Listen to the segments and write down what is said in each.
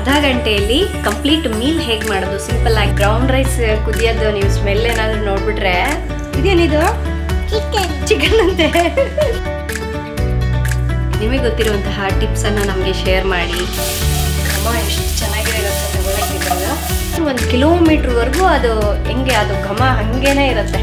ಅರ್ಧ ಗಂಟೆಯಲ್ಲಿ complete meal ಹೇಗೆ ಮಾಡೋದು ಸಿಂಪಲ್ ಆಗಿ. ಬ್ರೌನ್ ರೈಸ್ ಕುದಿಯೋದು ನೀವು ಸ್ಮೆಲ್ ಏನಾದರೂ ನೋಡ್ಬಿಟ್ರೆ ಇದೇನಿದು ಚಿಕನ್ ಅಂತೆ. ನಿಮಗೆ ಗೊತ್ತಿರುವಂತಹ ಟಿಪ್ಸನ್ನು ನಮಗೆ ಶೇರ್ ಮಾಡಿ. ಅಮ್ಮ ಎಷ್ಟು ಚೆನ್ನಾಗಿರುತ್ತೆ ತಗೊಳಕ್ಕಿದ್ದಾಗ 1 ಕಿಲೋಮೀಟ್ರ್ವರೆಗೂ ಅದು ಹೆಂಗೆ ಅದು ಘಮ ಹಾಗೇನೆ ಇರುತ್ತೆ.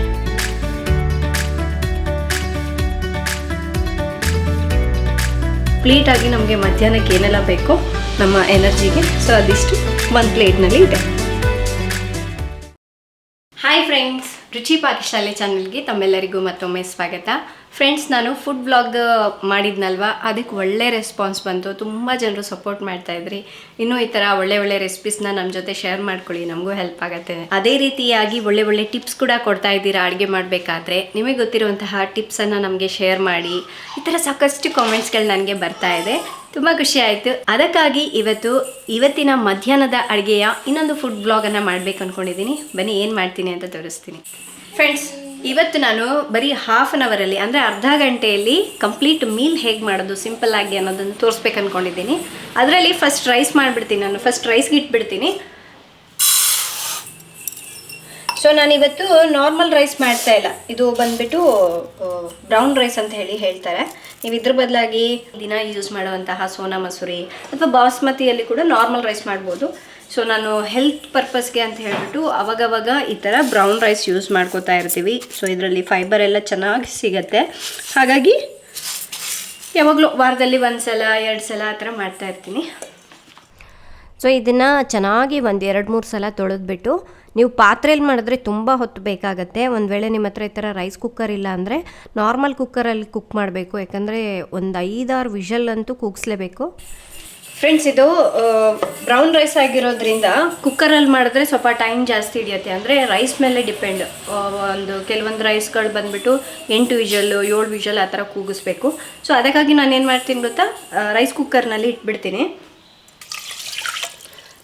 ಕಂಪ್ಲೀಟಾಗಿ ನಮಗೆ ಮಧ್ಯಾಹ್ನಕ್ಕೆ ಏನೆಲ್ಲ ಬೇಕೋ ನಮ್ಮ ಎನರ್ಜಿಗೆ, ಸೊ ಅದಿಷ್ಟು ಒಂದು ಪ್ಲೇಟ್ನಲ್ಲಿ ಇದೆ. ಹಾಯ್ ಫ್ರೆಂಡ್ಸ್, ರುಚಿ ಪಾಕಶಾಲೆ ಚಾನಲ್ಗೆ ತಮ್ಮೆಲ್ಲರಿಗೂ ಮತ್ತೊಮ್ಮೆ ಸ್ವಾಗತ. ಫ್ರೆಂಡ್ಸ್, ನಾನು ಫುಡ್ ಬ್ಲಾಗ್ ಮಾಡಿದ್ನಲ್ವ, ಅದಕ್ಕೆ ಒಳ್ಳೆ ರೆಸ್ಪಾನ್ಸ್ ಬಂತು. ತುಂಬ ಜನರು ಸಪೋರ್ಟ್ ಮಾಡ್ತಾಯಿದ್ರಿ. ಇನ್ನೂ ಈ ಥರ ಒಳ್ಳೆ ರೆಸಿಪೀಸ್ನ ನಮ್ಮ ಜೊತೆ ಶೇರ್ ಮಾಡ್ಕೊಳ್ಳಿ, ನಮಗೂ ಹೆಲ್ಪ್ ಆಗುತ್ತೆ. ಅದೇ ರೀತಿಯಾಗಿ ಒಳ್ಳೆ ಟಿಪ್ಸ್ ಕೂಡ ಕೊಡ್ತಾ ಇದ್ದೀರಾ ಅಡುಗೆ ಮಾಡಬೇಕಾದ್ರೆ. ನಿಮಗೆ ಗೊತ್ತಿರುವಂತಹ ಟಿಪ್ಸನ್ನು ನಮಗೆ ಶೇರ್ ಮಾಡಿ. ಈ ಥರ ಸಾಕಷ್ಟು ಕಾಮೆಂಟ್ಸ್ಗಳು ನನಗೆ ಬರ್ತಾ ಇದೆ, ತುಂಬ ಖುಷಿ ಆಯಿತು. ಅದಕ್ಕಾಗಿ ಇವತ್ತಿನ ಮಧ್ಯಾಹ್ನದ ಅಡುಗೆಯ ಇನ್ನೊಂದು ಫುಡ್ ಬ್ಲಾಗನ್ನು ಮಾಡಬೇಕು ಅಂದ್ಕೊಂಡಿದ್ದೀನಿ. ಬನ್ನಿ ಏನು ಮಾಡ್ತೀನಿ ಅಂತ ತೋರಿಸ್ತೀನಿ. ಫ್ರೆಂಡ್ಸ್, ಇವತ್ತು ನಾನು ಬರೀ ಹಾಫ್ ಆನ್ ಅವರಲ್ಲಿ ಅಂದರೆ ಅರ್ಧ ಗಂಟೆಯಲ್ಲಿ ಕಂಪ್ಲೀಟ್ ಮೀಲ್ ಹೇಗೆ ಮಾಡೋದು ಸಿಂಪಲ್ ಆಗಿ ಅನ್ನೋದನ್ನು ತೋರಿಸ್ಬೇಕು ಅಂದ್ಕೊಂಡಿದ್ದೀನಿ. ಅದರಲ್ಲಿ ಫಸ್ಟ್ ರೈಸ್ ಮಾಡಿಬಿಡ್ತೀನಿ. ನಾನು ಫಸ್ಟ್ ರೈಸ್ಗೆ ಇಟ್ಬಿಡ್ತೀನಿ. ಸೊ ನಾನಿವತ್ತು ನಾರ್ಮಲ್ ರೈಸ್ ಮಾಡ್ತಾ ಇಲ್ಲ, ಇದು ಬಂದುಬಿಟ್ಟು ಬ್ರೌನ್ ರೈಸ್ ಅಂತ ಹೇಳ್ತಾರೆ. ನೀವು ಇದ್ರ ಬದಲಾಗಿ ದಿನ ಯೂಸ್ ಮಾಡುವಂತಹ ಸೋನಾ ಮಸೂರಿ ಅಥವಾ ಬಾಸ್ಮತಿಯಲ್ಲಿ ಕೂಡ ನಾರ್ಮಲ್ ರೈಸ್ ಮಾಡ್ಬೋದು. ಸೊ ನಾನು ಹೆಲ್ತ್ ಪರ್ಪಸ್ಗೆ ಅಂತ ಹೇಳ್ಬಿಟ್ಟು ಅವಾಗವಾಗ ಈ ಥರ ಬ್ರೌನ್ ರೈಸ್ ಯೂಸ್ ಮಾಡ್ಕೋತಾ ಇರ್ತೀವಿ. ಸೊ ಇದರಲ್ಲಿ ಫೈಬರ್ ಎಲ್ಲ ಚೆನ್ನಾಗಿ ಸಿಗುತ್ತೆ. ಹಾಗಾಗಿ ಯಾವಾಗಲೂ ವಾರದಲ್ಲಿ 1 ಸಲ 2 ಸಲ ಆ ಥರ ಮಾಡ್ತಾಯಿರ್ತೀನಿ. ಸೊ ಇದನ್ನು ಚೆನ್ನಾಗಿ 1-2-3 ಸಲ ತೊಳೆದ್ಬಿಟ್ಟು, ನೀವು ಪಾತ್ರೆಯಲ್ಲಿ ಮಾಡಿದ್ರೆ ತುಂಬ ಹೊತ್ತು ಬೇಕಾಗುತ್ತೆ. ಒಂದು ವೇಳೆ ನಿಮ್ಮ ಹತ್ರ ಈ ಥರ ರೈಸ್ ಕುಕ್ಕರ್ ಇಲ್ಲ ಅಂದರೆ ನಾರ್ಮಲ್ ಕುಕ್ಕರಲ್ಲಿ ಕುಕ್ ಮಾಡಬೇಕು, ಯಾಕಂದರೆ ಒಂದು 5-6 ವಿಷಲ್ ಅಂತೂ ಕೂಗಿಸ್ಲೇಬೇಕು. ಫ್ರೆಂಡ್ಸ್, ಇದು ಬ್ರೌನ್ ರೈಸ್ ಆಗಿರೋದ್ರಿಂದ ಕುಕ್ಕರಲ್ಲಿ ಮಾಡಿದ್ರೆ ಸ್ವಲ್ಪ ಟೈಮ್ ಜಾಸ್ತಿ ಹಿಡಿಯುತ್ತೆ. ಅಂದರೆ ರೈಸ್ ಮೇಲೆ ಡಿಪೆಂಡ್. ಕೆಲವೊಂದು ರೈಸ್ಗಳು ಬಂದುಬಿಟ್ಟು 8 ವಿಷಲ್ಲು 7 ವಿಷಲ್ ಆ ಥರ ಕೂಗಿಸ್ಬೇಕು. ಸೊ ಅದಕ್ಕಾಗಿ ನಾನು ಏನು ಮಾಡ್ತೀನಿ ಗೊತ್ತಾ, ರೈಸ್ ಕುಕ್ಕರ್ನಲ್ಲಿ ಇಟ್ಬಿಡ್ತೀನಿ.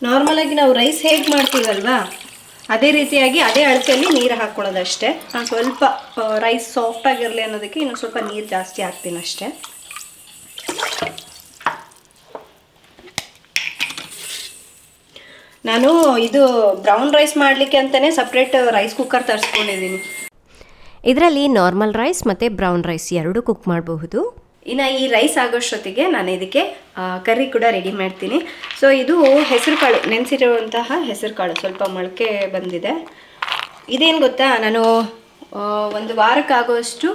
ನಾರ್ಮಲಾಗಿ ನಾವು ರೈಸ್ ಹೇಗೆ ಮಾಡ್ತೀವಲ್ವಾ, ಅದೇ ರೀತಿಯಾಗಿ ಅದೇ ಅಳತೆಯಲ್ಲಿ ನೀರು ಹಾಕ್ಕೊಳ್ಳೋದಷ್ಟೇ. ನಾನು ಸ್ವಲ್ಪ ರೈಸ್ ಸಾಫ್ಟಾಗಿರಲಿ ಅನ್ನೋದಕ್ಕೆ ಇನ್ನೊಂದು ಸ್ವಲ್ಪ ನೀರು ಜಾಸ್ತಿ ಹಾಕ್ತೀನಿ ಅಷ್ಟೇ. ನಾನು ಇದು ಬ್ರೌನ್ ರೈಸ್ ಮಾಡಲಿಕ್ಕೆ ಅಂತಲೇ ಸಪ್ರೇಟ್ ರೈಸ್ ಕುಕ್ಕರ್ ತರಿಸ್ಕೊಂಡಿದ್ದೀನಿ. ಇದರಲ್ಲಿ ನಾರ್ಮಲ್ ರೈಸ್ ಮತ್ತು ಬ್ರೌನ್ ರೈಸ್ ಎರಡೂ ಕುಕ್ ಮಾಡಬಹುದು. ಇನ್ನು ಈ ರೈಸ್ ಆಗೋಷ್ಟೊತ್ತಿಗೆ ನಾನು ಇದಕ್ಕೆ ಕರ್ರಿ ಕೂಡ ರೆಡಿ ಮಾಡ್ತೀನಿ. ಸೊ ಇದು ಹೆಸರು ಕಾಳು, ನೆನೆಸಿರುವಂತಹ ಹೆಸರು ಕಾಳು, ಸ್ವಲ್ಪ ಮೊಳಕೆ ಬಂದಿದೆ. ಇದೇನು ಗೊತ್ತಾ, ನಾನು 1 ವಾರಕ್ಕಾಗೋಷ್ಟು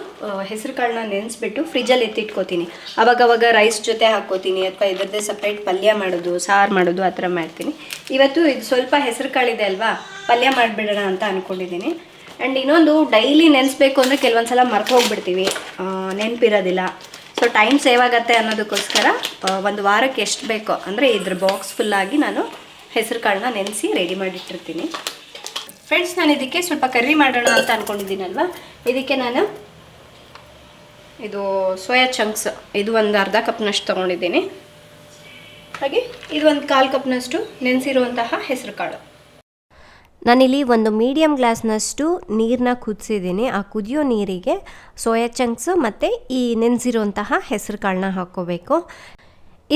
ಹೆಸರು ಕಾಳನ್ನ ನೆನೆಸ್ಬಿಟ್ಟು ಫ್ರಿಜ್ಜಲ್ಲಿ ಎತ್ತಿಟ್ಕೋತೀನಿ. ಅವಾಗವಾಗ ರೈಸ್ ಜೊತೆ ಹಾಕ್ಕೋತೀನಿ, ಅಥವಾ ಇದರದ್ದೇ ಸಪ್ರೇಟ್ ಪಲ್ಯ ಮಾಡೋದು, ಸಾರು ಮಾಡೋದು ಆ ಥರ ಮಾಡ್ತೀನಿ. ಇವತ್ತು ಇದು ಸ್ವಲ್ಪ ಹೆಸರು ಕಾಳಿದೆ ಅಲ್ವಾ, ಪಲ್ಯ ಮಾಡಿಬಿಡೋಣ ಅಂತ ಅಂದ್ಕೊಂಡಿದ್ದೀನಿ. ಆ್ಯಂಡ್ ಇನ್ನೊಂದು, ಡೈಲಿ ನೆನೆಸ್ಬೇಕು ಅಂದರೆ ಕೆಲವೊಂದು ಸಲ ಮರ್ತು ಹೋಗ್ಬಿಡ್ತೀವಿ, ನೆನಪಿರೋದಿಲ್ಲ. ಸೊ ಟೈಮ್ ಸೇವ್ ಆಗುತ್ತೆ ಅನ್ನೋದಕ್ಕೋಸ್ಕರ 1 ವಾರಕ್ಕೆ ಎಷ್ಟು ಬೇಕೋ ಅಂದರೆ ಇದ್ರ ಬಾಕ್ಸ್ ಫುಲ್ಲಾಗಿ ನಾನು ಹೆಸರು ಕಾಳನ್ನ ನೆನೆಸಿ ರೆಡಿ ಮಾಡಿಟ್ಟಿರ್ತೀನಿ. ಫ್ರೆಂಡ್ಸ್, ನಾನು ಇದಕ್ಕೆ ಸ್ವಲ್ಪ ಕರ್ರಿ ಮಾಡೋಣ ಅಂತ ಅಂದ್ಕೊಂಡಿದ್ದೀನಲ್ವ, ಇದಕ್ಕೆ ನಾನು ಇದು ಸೋಯಾ ಚಂಕ್ಸ್, ಇದು ಒಂದು ಅರ್ಧ ಕಪ್ನಷ್ಟು ತೊಗೊಂಡಿದ್ದೀನಿ. ಹಾಗೆ ಇದು ಒಂದು 1/4 ಕಪ್ನಷ್ಟು ನೆನೆಸಿರುವಂತಹ ಹೆಸರು ಕಾಳು. ನಾನಿಲ್ಲಿ ಒಂದು ಮೀಡಿಯಮ್ ಗ್ಲಾಸ್ನಷ್ಟು ನೀರನ್ನ ಕುದಿಸಿದ್ದೀನಿ. ಆ ಕುದಿಯೋ ನೀರಿಗೆ ಸೋಯಾ ಚಂಕ್ಸ್ ಮತ್ತು ಈ ನೆನೆಸಿರುವಂತಹ ಹೆಸರು ಕಾಳನ್ನ ಹಾಕ್ಕೋಬೇಕು.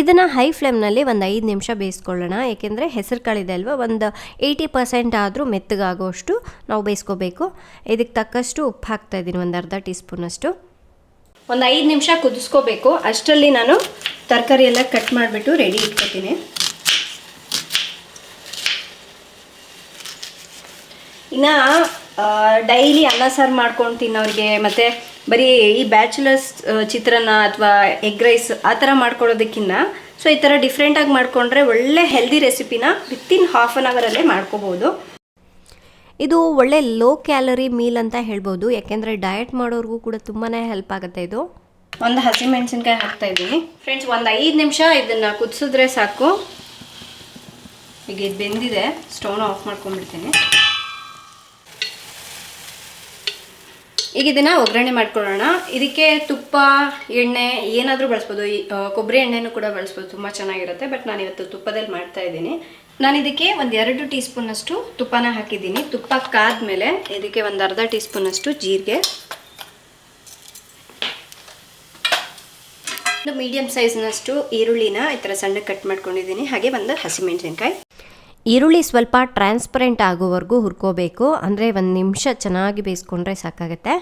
ಇದನ್ನು ಹೈ ಫ್ಲೇಮ್ನಲ್ಲಿ ಒಂದು 5 ನಿಮಿಷ ಬೇಯಿಸ್ಕೊಳ್ಳೋಣ. ಏಕೆಂದರೆ ಹೆಸರು ಕಾಳಿದೆ ಅಲ್ವಾ, ಒಂದು 80% ಆದರೂ ಮೆತ್ತಗಾಗೋಷ್ಟು ನಾವು ಬೇಯಿಸ್ಕೋಬೇಕು. ಇದಕ್ಕೆ ತಕ್ಕಷ್ಟು ಉಪ್ಪು ಹಾಕ್ತಾಯಿದ್ದೀನಿ, ಒಂದು ಅರ್ಧ ಟೀ ಸ್ಪೂನಷ್ಟು. ಒಂದು 5 ನಿಮಿಷ ಕುದಿಸ್ಕೋಬೇಕು. ಅಷ್ಟರಲ್ಲಿ ನಾನು ತರಕಾರಿ ಎಲ್ಲ ಕಟ್ ಮಾಡಿಬಿಟ್ಟು ರೆಡಿ ಇಟ್ಕೊತೀನಿ. ಇನ್ನು ಡೈಲಿ ಅನ್ನ ಸಾರು ಮಾಡ್ಕೊಂಡು ತಿನ್ನೋರಿಗೆ, ಮತ್ತು ಬರೀ ಈ ಬ್ಯಾಚುಲರ್ಸ್ ಚಿತ್ರಾನ್ನ ಅಥವಾ ಎಗ್ ರೈಸ್ ಆ ಥರ ಮಾಡ್ಕೊಳ್ಳೋದಕ್ಕಿಂತ ಸೊ ಈ ಥರ ಡಿಫ್ರೆಂಟಾಗಿ ಮಾಡಿಕೊಂಡ್ರೆ ಒಳ್ಳೆ ಹೆಲ್ದಿ ರೆಸಿಪಿನ ವಿತಿನ್ ಹಾಫ್ ಆನ್ ಅವರಲ್ಲೇ ಮಾಡ್ಕೋಬೋದು. ಇದು ಒಳ್ಳೆ ಲೋ ಕ್ಯಾಲರಿ ಮೀಲ್ ಅಂತ ಹೇಳ್ಬೋದು, ಯಾಕೆಂದರೆ ಡಯಟ್ ಮಾಡೋರಿಗೂ ಕೂಡ ತುಂಬಾ ಹೆಲ್ಪ್ ಆಗುತ್ತೆ. ಇದು ಒಂದು ಹಸಿಮೆಣಸಿನ್ಕಾಯಿ ಹಾಕ್ತಾಯಿದ್ದೀನಿ. ಫ್ರೆಂಡ್ಸ್, ಒಂದು 5 ನಿಮಿಷ ಇದನ್ನು ಕುದಿಸಿದ್ರೆ ಸಾಕು. ಈಗ ಇದು ಬೆಂದಿದೆ, ಸ್ಟವ್ನ ಆಫ್ ಮಾಡ್ಕೊಂಡ್ಬಿಡ್ತೀನಿ. ಈಗ ಇದನ್ನು ಒಗ್ಗರಣೆ ಮಾಡ್ಕೊಳ್ಳೋಣ. ಇದಕ್ಕೆ ತುಪ್ಪ, ಎಣ್ಣೆ ಏನಾದರೂ ಬಳಸ್ಬೋದು, ಕೊಬ್ಬರಿ ಎಣ್ಣೆನೂ ಕೂಡ ಬಳಸ್ಬೋದು, ತುಂಬ ಚೆನ್ನಾಗಿರುತ್ತೆ. ಬಟ್ ನಾನಿವತ್ತು ತುಪ್ಪದಲ್ಲಿ ಮಾಡ್ತಾ ಇದ್ದೀನಿ. ನಾನು ಇದಕ್ಕೆ 1-2 ಟೀ ಸ್ಪೂನಷ್ಟು ತುಪ್ಪನ ಹಾಕಿದ್ದೀನಿ. ತುಪ್ಪ ಕಾದ್ಮೇಲೆ ಇದಕ್ಕೆ ಒಂದು ಅರ್ಧ ಟೀ ಸ್ಪೂನಷ್ಟು ಜೀರಿಗೆ, ಒಂದು ಮೀಡಿಯಂ ಸೈಜ್ನಷ್ಟು ಈರುಳ್ಳಿನ ಈ ಥರ ಸಣ್ಣ ಕಟ್ ಮಾಡ್ಕೊಂಡಿದ್ದೀನಿ. ಹಾಗೆ ಒಂದು ಹಸಿಮೆಣಸಿನ್ಕಾಯಿ. ಈರುಳ್ಳಿ ಸ್ವಲ್ಪ ಟ್ರಾನ್ಸ್ಪರೆಂಟ್ ಆಗೋವರೆಗೂ ಹುರ್ಕೋಬೇಕು. ಅಂದರೆ 1 ನಿಮಿಷ ಚೆನ್ನಾಗಿ ಬೇಯಿಸ್ಕೊಂಡ್ರೆ ಸಾಕಾಗುತ್ತೆ.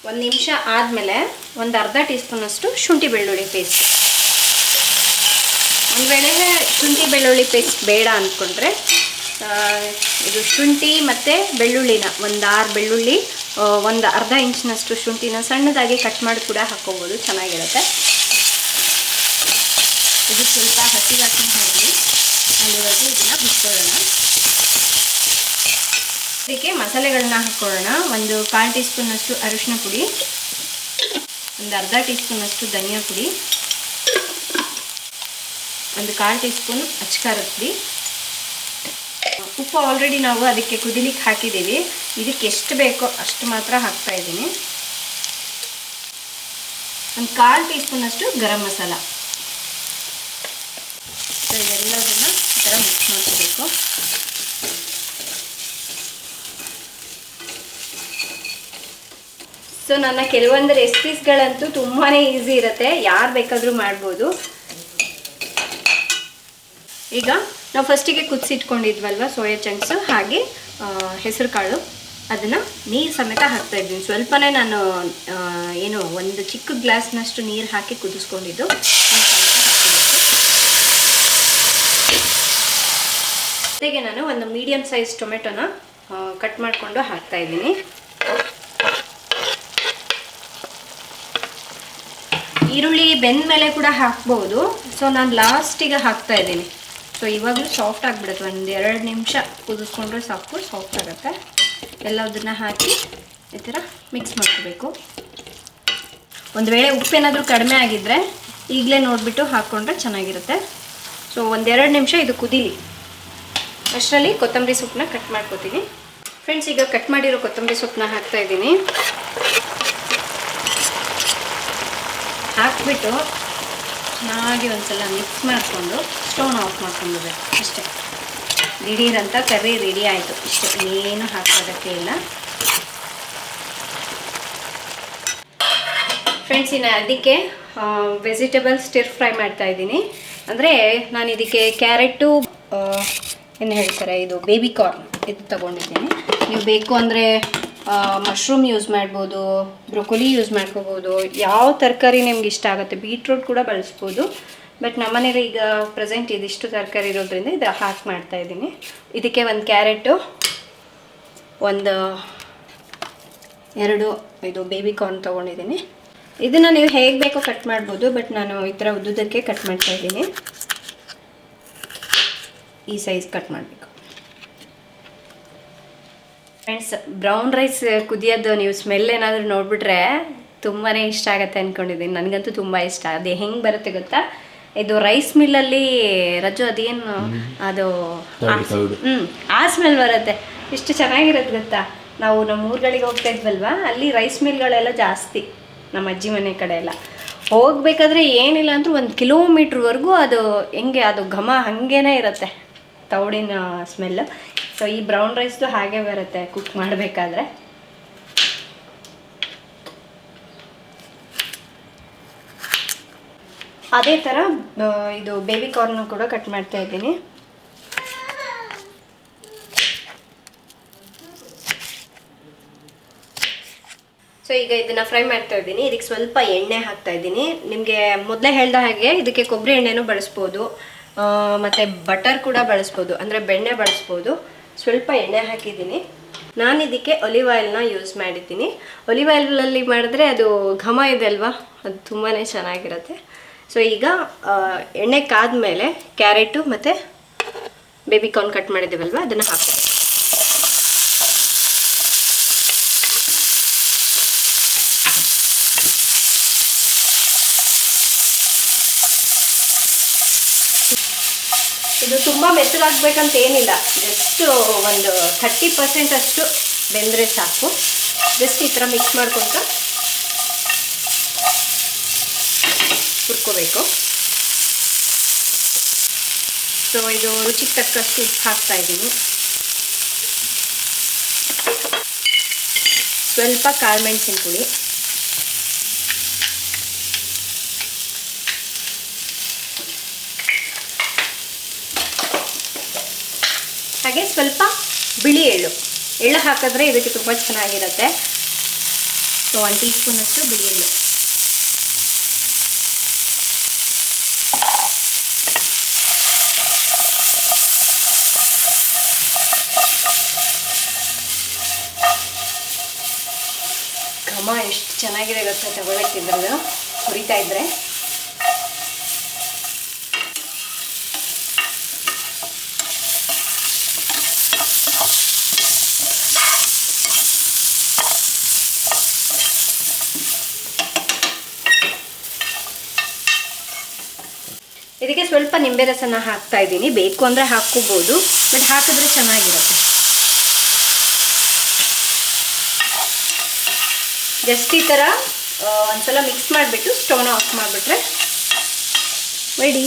1 ನಿಮಿಷ ಆದಮೇಲೆ ಒಂದು ಅರ್ಧ ಟೀ ಸ್ಪೂನಷ್ಟು ಶುಂಠಿ ಬೆಳ್ಳುಳ್ಳಿ ಪೇಸ್ಟ್. ಒಂದು ವೇಳೆ ಶುಂಠಿ ಬೆಳ್ಳುಳ್ಳಿ ಪೇಸ್ಟ್ ಬೇಡ ಅಂದ್ಕೊಂಡ್ರೆ ಇದು ಶುಂಠಿ ಮತ್ತು ಬೆಳ್ಳುಳ್ಳಿನ ಒಂದು 6 ಬೆಳ್ಳುಳ್ಳಿ, ಒಂದು ಅರ್ಧ ಇಂಚಿನಷ್ಟು ಶುಂಠಿನ ಸಣ್ಣದಾಗಿ ಕಟ್ ಮಾಡಿ ಕೂಡ ಹಾಕ್ಕೋಬೋದು, ಚೆನ್ನಾಗಿರುತ್ತೆ. ಇದು ಸ್ವಲ್ಪ ಹಸಿ ವಾಸನೆ ಹೋಗಿ ಅಲ್ಲಿವರೆಗೂ ಇದನ್ನು ಬಿಟ್ಕೊಳ್ಳೋಣ. ಇದಕ್ಕೆ ಮಸಾಲೆಗಳನ್ನ ಹಾಕ್ಕೊಳ್ಳೋಣ. ಒಂದು 1/4 ಟೀ ಸ್ಪೂನಷ್ಟು ಅರಿಶಿನ ಪುಡಿ, ಒಂದು ಅರ್ಧ ಟೀ ಸ್ಪೂನಷ್ಟು ಧನಿಯಾ ಪುಡಿ, ಒಂದು 1/4 ಟೀ ಸ್ಪೂನ್ ಅಚ್ಚಕಾರದ ಪುಡಿ. ಉಪ್ಪು ಆಲ್ರೆಡಿ ನಾವು ಅದಕ್ಕೆ ಕುದಿಲಿಕ್ಕೆ ಹಾಕಿದ್ದೀವಿ. ಇದಕ್ಕೆ ಎಷ್ಟು ಬೇಕೋ ಅಷ್ಟು ಮಾತ್ರ ಹಾಕ್ತಾ ಇದ್ದೀನಿ. ಒಂದು 1/4 ಟೀ ಸ್ಪೂನಷ್ಟು ಗರಂ ಮಸಾಲ. ಸೊ ಇದೆಲ್ಲದನ್ನು ಈ ಥರ ಮಿಕ್ಸ್ ಮಾಡ್ಕೋಬೇಕು. ಸೊ ನನ್ನ ಕೆಲವೊಂದು ರೆಸಿಪೀಸ್ಗಳಂತೂ ತುಂಬಾ ಈಸಿ ಇರುತ್ತೆ, ಯಾರು ಬೇಕಾದರೂ ಮಾಡ್ಬೋದು. ಈಗ ನಾವು ಫಸ್ಟಿಗೆ ಕುದಿಸಿಟ್ಕೊಂಡಿದ್ವಲ್ವ ಸೋಯಾ ಚಂಕ್ಸು, ಹಾಗೆ ಹೆಸರು ಕಾಳು, ಅದನ್ನು ನೀರು ಸಮೇತ ಹಾಕ್ತಾ ಇದ್ದೀನಿ. ಸ್ವಲ್ಪನೇ ನಾನು ಏನು ಒಂದು ಚಿಕ್ಕ ಗ್ಲಾಸ್ನಷ್ಟು ನೀರು ಹಾಕಿ ಕುದಿಸ್ಕೊಂಡಿದ್ದು ಜೊತೆಗೆ ನಾನು ಒಂದು ಮೀಡಿಯಮ್ ಸೈಜ್ ಟೊಮೆಟೊನ ಕಟ್ ಮಾಡಿಕೊಂಡು ಹಾಕ್ತಾ ಇದ್ದೀನಿ. ಈರುಳ್ಳಿ ಬೆಂದ ಮೇಲೆ ಕೂಡ ಹಾಕ್ಬೋದು. ಸೊ ನಾನು ಲಾಸ್ಟಿಗೆ ಹಾಕ್ತಾ ಇದ್ದೀನಿ. ಸೊ ಇವಾಗಲೂ ಸಾಫ್ಟ್ ಆಗಿಬಿಡುತ್ತೆ. 1-2 ನಿಮಿಷ ಕುದಿಸ್ಕೊಂಡ್ರೆ ಸಾಕು, ಸಾಫ್ಟ್ ಆಗುತ್ತೆ. ಎಲ್ಲದನ್ನ ಹಾಕಿ ಈ ಥರ ಮಿಕ್ಸ್ ಮಾಡ್ಕೋಬೇಕು. ಒಂದು ವೇಳೆ ಉಪ್ಪೇನಾದರೂ ಕಡಿಮೆ ಆಗಿದ್ದರೆ ಈಗಲೇ ನೋಡಿಬಿಟ್ಟು ಹಾಕ್ಕೊಂಡ್ರೆ ಚೆನ್ನಾಗಿರುತ್ತೆ. ಸೊ 1-2 ನಿಮಿಷ ಇದು ಕುದೀಲಿ. ಅಷ್ಟರಲ್ಲಿ ಕೊತ್ತಂಬರಿ ಸೊಪ್ಪನ್ನ ಕಟ್ ಮಾಡ್ಕೋತೀನಿ. ಫ್ರೆಂಡ್ಸ್, ಈಗ ಕಟ್ ಮಾಡಿರೋ ಕೊತ್ತಂಬರಿ ಸೊಪ್ಪನ್ನ ಹಾಕ್ತಾ ಇದ್ದೀನಿ. ಹಾಕ್ಬಿಟ್ಟು ಚೆನ್ನಾಗಿ ಒಂದ್ಸಲ ಮಿಕ್ಸ್ ಮಾಡಿಕೊಂಡು ಸ್ಟೌನ್ ಆಫ್ ಮಾಡ್ಕೊಂಡ್ಬಿಡ್ಬೇಕು ಅಷ್ಟೇ. ದಿಢೀರಂತ ಕರ್ರಿ ರೆಡಿ ಆಯಿತು. ಇಷ್ಟೇ, ಇನ್ನೇನು ಹಾಕೋದಕ್ಕೆ ಇಲ್ಲ. ಫ್ರೆಂಡ್ಸ್, ಇನ್ನು ಅದಕ್ಕೆ ವೆಜಿಟೇಬಲ್ ಸ್ಟಿರ್ ಫ್ರೈ ಮಾಡ್ತಾ ಇದ್ದೀನಿ. ಅಂದರೆ ನಾನು ಇದಕ್ಕೆ ಕ್ಯಾರೆಟು, ಏನು ಹೇಳ್ತಾರೆ, ಇದು ಬೇಬಿ ಕಾರ್ನ್ ಇದು ತೊಗೊಂಡಿದ್ದೀನಿ. ನೀವು ಬೇಕು ಅಂದರೆ ಮಶ್ರೂಮ್ ಯೂಸ್ ಮಾಡ್ಬೋದು, ಬ್ರೊಕೊಲಿ ಯೂಸ್ ಮಾಡ್ಕೋಬೋದು, ಯಾವ ತರಕಾರಿ ನಿಮ್ಗೆ ಇಷ್ಟ ಆಗುತ್ತೆ. ಬೀಟ್ರೂಟ್ ಕೂಡ ಬಳಸ್ಬೋದು. ಬಟ್ ನಮ್ಮನೇಲಿ ಈಗ ಪ್ರೆಸೆಂಟ್ ಇದಿಷ್ಟು ತರಕಾರಿ ಇರೋದ್ರಿಂದ ಇದು ಹಾಕಿ ಮಾಡ್ತಾಯಿದ್ದೀನಿ. ಇದಕ್ಕೆ ಒಂದು ಕ್ಯಾರೆಟು, ಒಂದು 2 ಇದು ಬೇಬಿ ಕಾರ್ನ್ ತೊಗೊಂಡಿದ್ದೀನಿ. ಇದನ್ನು ನೀವು ಹೇಗೆ ಬೇಕೋ ಕಟ್ ಮಾಡ್ಬೋದು. ಬಟ್ ನಾನು ಈ ಥರ ಉದ್ದುದಕ್ಕೆ ಕಟ್ ಮಾಡ್ತಾಯಿದ್ದೀನಿ. ಈ ಸೈಜ್ ಕಟ್ ಮಾಡಬೇಕು. ಫ್ರೆಂಡ್ಸ್, ಬ್ರೌನ್ ರೈಸ್ ಕುದಿಯೋದು ನೀವು ಸ್ಮೆಲ್ ಏನಾದರೂ ನೋಡಿಬಿಟ್ರೆ ತುಂಬಾ ಇಷ್ಟ ಆಗುತ್ತೆ ಅಂದ್ಕೊಂಡಿದ್ದೀನಿ. ನನಗಂತೂ ತುಂಬ ಇಷ್ಟ. ಅದು ಹೆಂಗೆ ಬರುತ್ತೆ ಗೊತ್ತಾ, ಇದು ರೈಸ್ ಮಿಲ್ಲಲ್ಲಿ ರಜು ಅದೇನು ಅದು ಆ ಸ್ಮೆಲ್ ಬರುತ್ತೆ. ಇಷ್ಟು ಚೆನ್ನಾಗಿರುತ್ತೆ ಗೊತ್ತಾ. ನಾವು ನಮ್ಮ ಊರುಗಳಿಗೆ ಹೋಗ್ತಾ ಇದ್ವಲ್ವ, ಅಲ್ಲಿ ರೈಸ್ ಮಿಲ್ಗಳೆಲ್ಲ ಜಾಸ್ತಿ, ನಮ್ಮ ಅಜ್ಜಿ ಮನೆ ಕಡೆ ಎಲ್ಲ. ಹೋಗಬೇಕಾದ್ರೆ ಏನಿಲ್ಲ ಅಂದರೂ 1 ಕಿಲೋಮೀಟ್ರ್ವರೆಗೂ ಅದು ಹೆಂಗೆ ಅದು ಘಮ ಹಾಗೇ ಇರುತ್ತೆ, ತೌಡಿನ ಸ್ಮೆಲ್ಲು. ಸೊ ಈ ಬ್ರೌನ್ ರೈಸ್ದು ಹಾಗೆ ಬರುತ್ತೆ ಕುಕ್ ಮಾಡಬೇಕಾದ್ರೆ. ಅದೇ ಥರ ಇದು ಬೇಬಿ ಕಾರ್ನ್ ಕೂಡ ಕಟ್ ಮಾಡ್ತಾ ಇದ್ದೀನಿ. ಸೊ ಈಗ ಇದನ್ನು ಫ್ರೈ ಮಾಡ್ತಾ ಇದ್ದೀನಿ. ಇದಕ್ಕೆ ಸ್ವಲ್ಪ ಎಣ್ಣೆ ಹಾಕ್ತಾ ಇದ್ದೀನಿ. ನಿಮಗೆ ಮೊದಲೇ ಹೇಳ್ದ ಹಾಗೆ ಇದಕ್ಕೆ ಕೊಬ್ಬರಿ ಎಣ್ಣೆನೂ ಬಳಸ್ಬೋದು, ಮತ್ತು ಬಟರ್ ಕೂಡ ಬಳಸ್ಬೋದು, ಅಂದರೆ ಬೆಣ್ಣೆ ಬಳಸ್ಬೋದು. ಸ್ವಲ್ಪ ಎಣ್ಣೆ ಹಾಕಿದ್ದೀನಿ. ನಾನು ಇದಕ್ಕೆ ಒಲಿವ್ ಆಯಿಲ್ನ ಯೂಸ್ ಮಾಡಿದ್ದೀನಿ. ಒಲಿವ್ ಆಯಿಲಲ್ಲಿ ಮಾಡಿದ್ರೆ ಅದು ಘಮ ಇದೆ ಅಲ್ವಾ, ಅದು ತುಂಬಾ ಚೆನ್ನಾಗಿರುತ್ತೆ. ಸೊ ಈಗ ಎಣ್ಣೆ ಕಾದ್ಮೇಲೆ ಕ್ಯಾರೆಟು ಮತ್ತು ಬೇಬಿ ಕಾರ್ನ್ ಕಟ್ ಮಾಡಿದ್ದೀವಲ್ವ ಅದನ್ನು ಹಾಕಬೇಕು. ಇದು ತುಂಬ ಮೆತ್ತಗಾಗಬೇಕಂತ ಏನಿಲ್ಲ, ಜಸ್ಟ್ ಒಂದು 30% ಅಷ್ಟು ಬೆಂದರೆ ಸಾಕು. ಜಸ್ಟ್ ಈ ಥರ ಮಿಕ್ಸ್ ಮಾಡ್ಕೊತ ಹುರ್ಕೋಬೇಕು. ಸೊ ಇದು ರುಚಿಗೆ ತಕ್ಕಷ್ಟು ಉಪ್ಪು ಹಾಕ್ತಾ ಇದ್ದೀನಿ. ಸ್ವಲ್ಪ ಕಾಳುಮೆಣಸಿನ ಪುಡಿ, ಹಾಗೆ ಸ್ವಲ್ಪ ಬಿಳಿ ಎಳ್ಳು ಹಾಕಿದ್ರೆ ಇದಕ್ಕೆ ತುಂಬ ಚೆನ್ನಾಗಿರುತ್ತೆ. ಸೊ 1 ಟೀ ಸ್ಪೂನಷ್ಟು ಬಿಳಿ ಎಳ್ಳು. ಘಮ ಎಷ್ಟು ಚೆನ್ನಾಗಿದೆ ಗೊತ್ತಾ ತಗೊಳಕ್ಕಿದ್ರದ್ದು ಹುರಿತಾ ಇದ್ರೆ. ಇದಕ್ಕೆ ಸ್ವಲ್ಪ ನಿಂಬೆ ರಸನ ಹಾಕ್ತಾ ಇದ್ದೀನಿ. ಬೇಕು ಅಂದರೆ ಹಾಕ್ಕೋಬೋದು, ಬಟ್ ಹಾಕಿದ್ರೆ ಚೆನ್ನಾಗಿರುತ್ತೆ. ಜಸ್ಟ್ ಈ ಥರ ಒಂದ್ಸಲ ಮಿಕ್ಸ್ ಮಾಡಿಬಿಟ್ಟು ಸ್ಟವ್ನ ಆಫ್ ಮಾಡಿಬಿಟ್ರೆ ರೆಡಿ.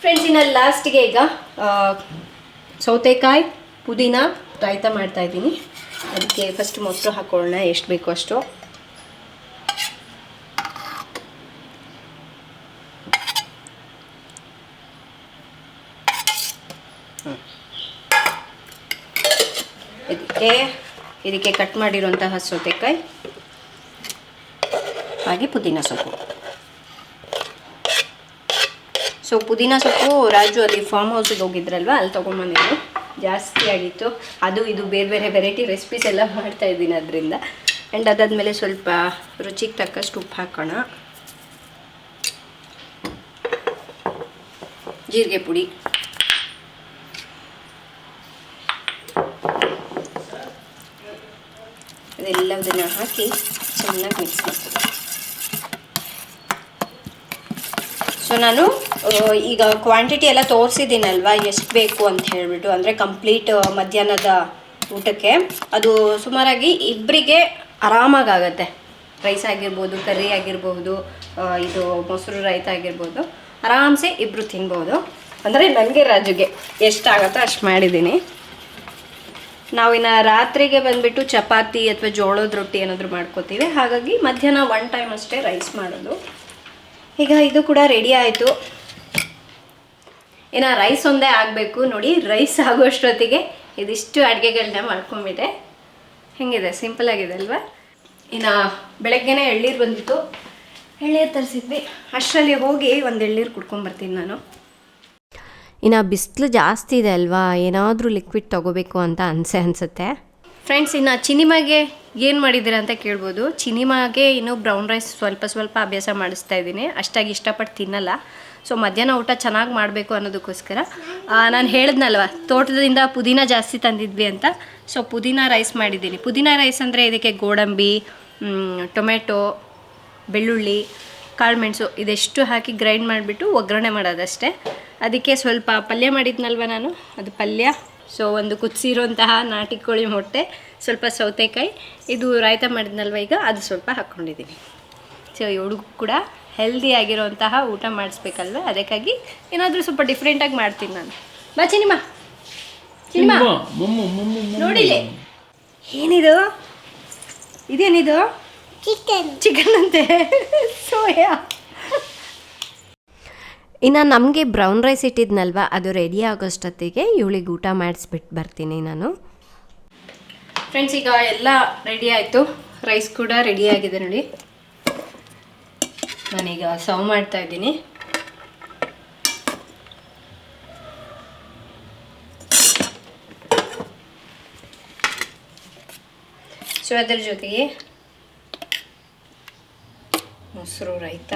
ಫ್ರೆಂಡ್ಸ್, ಇನ್ನು ಲಾಸ್ಟಿಗೆ ಈಗ ಸೌತೆಕಾಯಿ ಪುದೀನ ರಾಯ್ತ ಮಾಡ್ತಾಯಿದ್ದೀನಿ. ಅದಕ್ಕೆ ಫಸ್ಟ್ ಮೊಸರು ಹಾಕೊಳ್ಳೋಣ, ಎಷ್ಟು ಬೇಕೋ ಅಷ್ಟು. ಇದಕ್ಕೆ ಕಟ್ ಮಾಡಿರುವಂತಹ ಸೌತೆಕಾಯಿ ಹಾಗೆ ಪುದೀನ ಸೊಪ್ಪು. ಸೊ ಪುದೀನ ಸೊಪ್ಪು ರಾಜು ಅಲ್ಲಿ ಫಾರ್ಮ್ ಹೌಸಿಗೆ ಹೋಗಿದ್ರಲ್ವ, ಅಲ್ಲಿ ತೊಗೊಂಡ್ಬಂದಿದ್ದು ಜಾಸ್ತಿ ಆಗಿತ್ತು. ಅದು ಇದು ಬೇರೆ ಬೇರೆ ವೆರೈಟಿ ರೆಸಿಪೀಸ್ ಎಲ್ಲ ಮಾಡ್ತಾಯಿದ್ದೀನಿ ಅದರಿಂದ. ಆ್ಯಂಡ್ ಅದಾದಮೇಲೆ ಸ್ವಲ್ಪ ರುಚಿಗೆ ತಕ್ಕಷ್ಟು ಉಪ್ಪು ಹಾಕೋಣ. ಜೀರಿಗೆ ಪುಡಿ, ಅದೆಲ್ಲದನ್ನು ಹಾಕಿ ಚೆನ್ನಾಗಿ ಮಿಕ್ಸ್ ಮಾಡ್ತೀನಿ. ಸೊ ನಾನು ಈಗ ಕ್ವಾಂಟಿಟಿ ಎಲ್ಲ ತೋರಿಸಿದ್ದೀನಲ್ವ ಎಷ್ಟು ಬೇಕು ಅಂತ ಹೇಳಿಬಿಟ್ಟು, ಅಂದರೆ ಕಂಪ್ಲೀಟ್ ಮಧ್ಯಾಹ್ನದ ಊಟಕ್ಕೆ ಅದು ಸುಮಾರಾಗಿ ಇಬ್ಬರಿಗೆ ಆರಾಮಾಗತ್ತೆ. ರೈಸ್ ಆಗಿರ್ಬೋದು, ಕರ್ರಿ ಆಗಿರ್ಬೋದು, ಇದು ಮೊಸರು ರಾಯ್ತ ಆಗಿರ್ಬೋದು, ಆರಾಮ್ಸೆ ಇಬ್ಬರು ತಿನ್ಬೋದು. ಅಂದರೆ ನನಗೆ ರಾಜುಗೆ ಎಷ್ಟಾಗುತ್ತೋ ಅಷ್ಟು ಮಾಡಿದ್ದೀನಿ. ನಾವಿನ್ನು ರಾತ್ರಿಗೆ ಬಂದುಬಿಟ್ಟು ಚಪಾತಿ ಅಥವಾ ಜೋಳದ ರೊಟ್ಟಿ ಏನಾದರೂ ಮಾಡ್ಕೋತೀವಿ. ಹಾಗಾಗಿ ಮಧ್ಯಾಹ್ನ 1 ಟೈಮ್ ಅಷ್ಟೇ ರೈಸ್ ಮಾಡೋದು. ಈಗ ಇದು ಕೂಡ ರೆಡಿ ಆಯಿತು. ಇನ್ನು ರೈಸ್ ಒಂದೇ ಆಗಬೇಕು. ನೋಡಿ, ರೈಸ್ ಆಗೋಷ್ಟೊತ್ತಿಗೆ ಇದಿಷ್ಟು ಅಡುಗೆಗಳನ್ನ ಮಾಡ್ಕೊಂಬಿಟ್ಟೆ. ಹೆಂಗಿದೆ, ಸಿಂಪಲ್ ಆಗಿದೆ ಅಲ್ವಾ? ಇನ್ನು ಬೆಳಗ್ಗೆನೇ ಎಳ್ನೀರು ಬಂದಿತ್ತು, ಎಳ್ನೀರು ತರಿಸಿದ್ವಿ. ಅಷ್ಟರಲ್ಲಿ ಹೋಗಿ ಒಂದು ಎಳ್ನೀರು ಕುಡ್ಕೊಂಬರ್ತೀನಿ ನಾನು. ಇನ್ನು ಬಿಸಿಲು ಜಾಸ್ತಿ ಇದೆ ಅಲ್ವಾ, ಏನಾದರೂ ಲಿಕ್ವಿಡ್ ತೊಗೋಬೇಕು ಅಂತ ಅನಿಸುತ್ತೆ. ಫ್ರೆಂಡ್ಸ್, ಇನ್ನು ಚಿನಿಮಾಗೆ ಏನು ಮಾಡಿದ್ದೀರಾ ಅಂತ ಕೇಳ್ಬೋದು. ಚಿನಿಮಾಗೆ ಇನ್ನೂ ಬ್ರೌನ್ ರೈಸ್ ಸ್ವಲ್ಪ ಅಭ್ಯಾಸ ಮಾಡಿಸ್ತಾ ಇದ್ದೀನಿ. ಅಷ್ಟಾಗಿ ಇಷ್ಟಪಟ್ಟು ತಿನ್ನಲ್ಲ. ಸೊ ಮಧ್ಯಾಹ್ನ ಊಟ ಚೆನ್ನಾಗಿ ಮಾಡಬೇಕು ಅನ್ನೋದಕ್ಕೋಸ್ಕರ ನಾನು ಹೇಳಿದ್ನಲ್ವ, ತೋಟದಿಂದ ಪುದೀನ ಜಾಸ್ತಿ ತಂದಿದ್ವಿ ಅಂತ. ಸೊ ಪುದೀನ ರೈಸ್ ಮಾಡಿದ್ದೀನಿ. ಪುದೀನ ರೈಸ್ ಅಂದರೆ ಇದಕ್ಕೆ ಗೋಡಂಬಿ, ಟೊಮೆಟೊ, ಬೆಳ್ಳುಳ್ಳಿ, ಕಾಳುಮೆಣಸು ಇದೆಷ್ಟು ಹಾಕಿ ಗ್ರೈಂಡ್ ಮಾಡಿಬಿಟ್ಟು ಒಗ್ಗರಣೆ ಮಾಡೋದಷ್ಟೇ. ಅದಕ್ಕೆ ಸ್ವಲ್ಪ ಪಲ್ಯ ಮಾಡಿದ್ನಲ್ವ ನಾನು, ಅದು ಪಲ್ಯ. ಸೊ ಒಂದು ಕುದಿಸಿರುವಂತಹ ನಾಟಿ ಕೋಳಿ ಮೊಟ್ಟೆ, ಸ್ವಲ್ಪ ಸೌತೆಕಾಯಿ, ಇದು ರಾಯ್ತ ಮಾಡಿದ್ನಲ್ವ ಈಗ, ಅದು ಸ್ವಲ್ಪ ಹಾಕ್ಕೊಂಡಿದ್ದೀನಿ. ಸೊ ಇವಳಿಗೂ ಕೂಡ ಹೆಲ್ದಿ ಆಗಿರೋಂತಹ ಊಟ ಮಾಡಿಸ್ಬೇಕಲ್ವ, ಅದಕ್ಕಾಗಿ ಏನಾದರೂ ಸ್ವಲ್ಪ ಡಿಫ್ರೆಂಟಾಗಿ ಮಾಡ್ತೀನಿ ನಾನು. ಬಾ ಚಿನಿಮಾ, ನೋಡಿಲಿ ಏನಿದು, ಇದೇನಿದು? ಚಿಕನ್ ಅಂತೆ, ಸೋಯಾ. ಇನ್ನು ನಮಗೆ ಬ್ರೌನ್ ರೈಸ್ ಇಟ್ಟಿದ್ನಲ್ವ, ಅದು ರೆಡಿ ಆಗೋಷ್ಟೊತ್ತಿಗೆ ಇವಳಿಗೆ ಊಟ ಮಾಡಿಸ್ಬಿಟ್ಟು ಬರ್ತೀನಿ ನಾನು. ಫ್ರೆಂಡ್ಸ್, ಈಗ ಎಲ್ಲ ರೆಡಿ ಆಯಿತು. ರೈಸ್ ಕೂಡ ರೆಡಿ ಆಗಿದೆ ನೋಡಿ. ನಾನೀಗ ಸರ್ವ್ ಮಾಡ್ತಾ ಇದ್ದೀನಿ. ಸೊ ಅದರ ಜೊತೆಗೆ ಮೊಸರು ರಾಯ್ತ,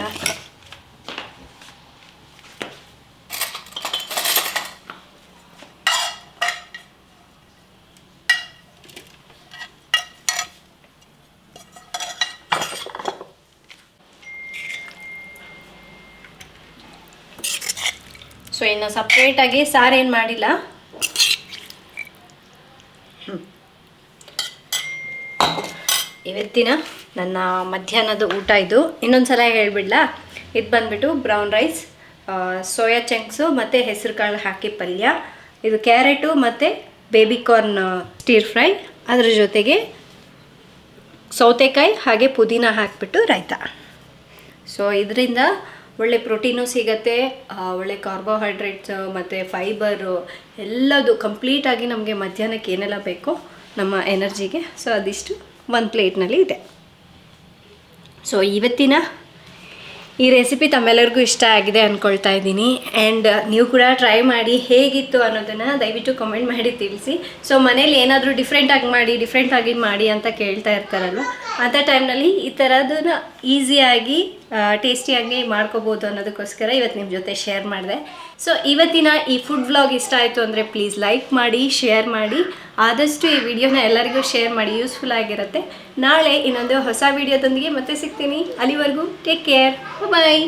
ಸೊ ಇನ್ನು ಸಪ್ರೇಟಾಗಿ ಸಾರೇನು ಮಾಡಿಲ್ಲ. ಇವತ್ತಿನ ನನ್ನ ಮಧ್ಯಾಹ್ನದ ಊಟ ಇದು. ಇನ್ನೊಂದು ಸಲ ಹೇಳ್ಬಿಡ್ಲಾ, ಇದು ಬಂದುಬಿಟ್ಟು ಬ್ರೌನ್ ರೈಸ್, ಸೋಯಾ ಚಂಕ್ಸು ಮತ್ತು ಹೆಸರು ಕಾಳು ಹಾಕಿ ಪಲ್ಯ, ಇದು ಕ್ಯಾರೆಟು ಮತ್ತು ಬೇಬಿಕಾರ್ನ್ ಸ್ಟಿರ್ ಫ್ರೈ, ಅದರ ಜೊತೆಗೆ ಸೌತೆಕಾಯಿ ಹಾಗೆ ಪುದೀನ ಹಾಕಿಬಿಟ್ಟು ರಾಯ್ತ. ಸೊ ಸೊ ಇದರಿಂದ ಒಳ್ಳೆ ಪ್ರೋಟೀನು ಸಿಗುತ್ತೆ, ಒಳ್ಳೆ ಕಾರ್ಬೋಹೈಡ್ರೇಟ್ಸ್ ಮತ್ತು ಫೈಬರು ಎಲ್ಲದು ಕಂಪ್ಲೀಟಾಗಿ ನಮಗೆ ಮಧ್ಯಾಹ್ನಕ್ಕೆ ಏನೆಲ್ಲ ಬೇಕೋ ನಮ್ಮ ಎನರ್ಜಿಗೆ, ಸೊ ಅದಿಷ್ಟು ಒಂದು ಪ್ಲೇಟ್ನಲ್ಲಿ ಇದೆ. ಸೊ ಇವತ್ತಿನ ಈ ರೆಸಿಪಿ ತಮ್ಮೆಲ್ಲರಿಗೂ ಇಷ್ಟ ಆಗಿದೆ ಅಂದ್ಕೊಳ್ತಾ ಇದ್ದೀನಿ. ಆ್ಯಂಡ್ ನೀವು ಕೂಡ ಟ್ರೈ ಮಾಡಿ ಹೇಗಿತ್ತು ಅನ್ನೋದನ್ನು ದಯವಿಟ್ಟು ಕಮೆಂಟ್ ಮಾಡಿ ತಿಳಿಸಿ. ಸೊ ಮನೇಲಿ ಏನಾದರೂ ಡಿಫ್ರೆಂಟಾಗಿ ಮಾಡಿ ಅಂತ ಕೇಳ್ತಾ ಇರ್ತಾರಲ್ವ, ಅಂಥ ಟೈಮ್ನಲ್ಲಿ ಈ ಥರದನ್ನ ಈಸಿಯಾಗಿ ಟೇಸ್ಟಿಯಾಗಿ ಮಾಡ್ಕೋಬೋದು ಅನ್ನೋದಕ್ಕೋಸ್ಕರ ಇವತ್ತು ನಿಮ್ಮ ಜೊತೆ ಶೇರ್ ಮಾಡಿದೆ. ಸೊ ಇವತ್ತಿನ ಈ ಫುಡ್ ವ್ಲಾಗ್ ಇಷ್ಟ ಆಯಿತು ಅಂದರೆ ಪ್ಲೀಸ್ ಲೈಕ್ ಮಾಡಿ, ಶೇರ್ ಮಾಡಿ, ಆದಷ್ಟು ಈ ವಿಡಿಯೋನ ಎಲ್ಲರಿಗೂ ಶೇರ್ ಮಾಡಿ, ಯೂಸ್ಫುಲ್ ಆಗಿರುತ್ತೆ. ನಾಳೆ ಇನ್ನೊಂದು ಹೊಸ ವಿಡಿಯೋದೊಂದಿಗೆ ಮತ್ತೆ ಸಿಗ್ತೀನಿ. ಅಲ್ಲಿವರೆಗೂ ಟೇಕ್ ಕೇರ್, ಬಾಯ್.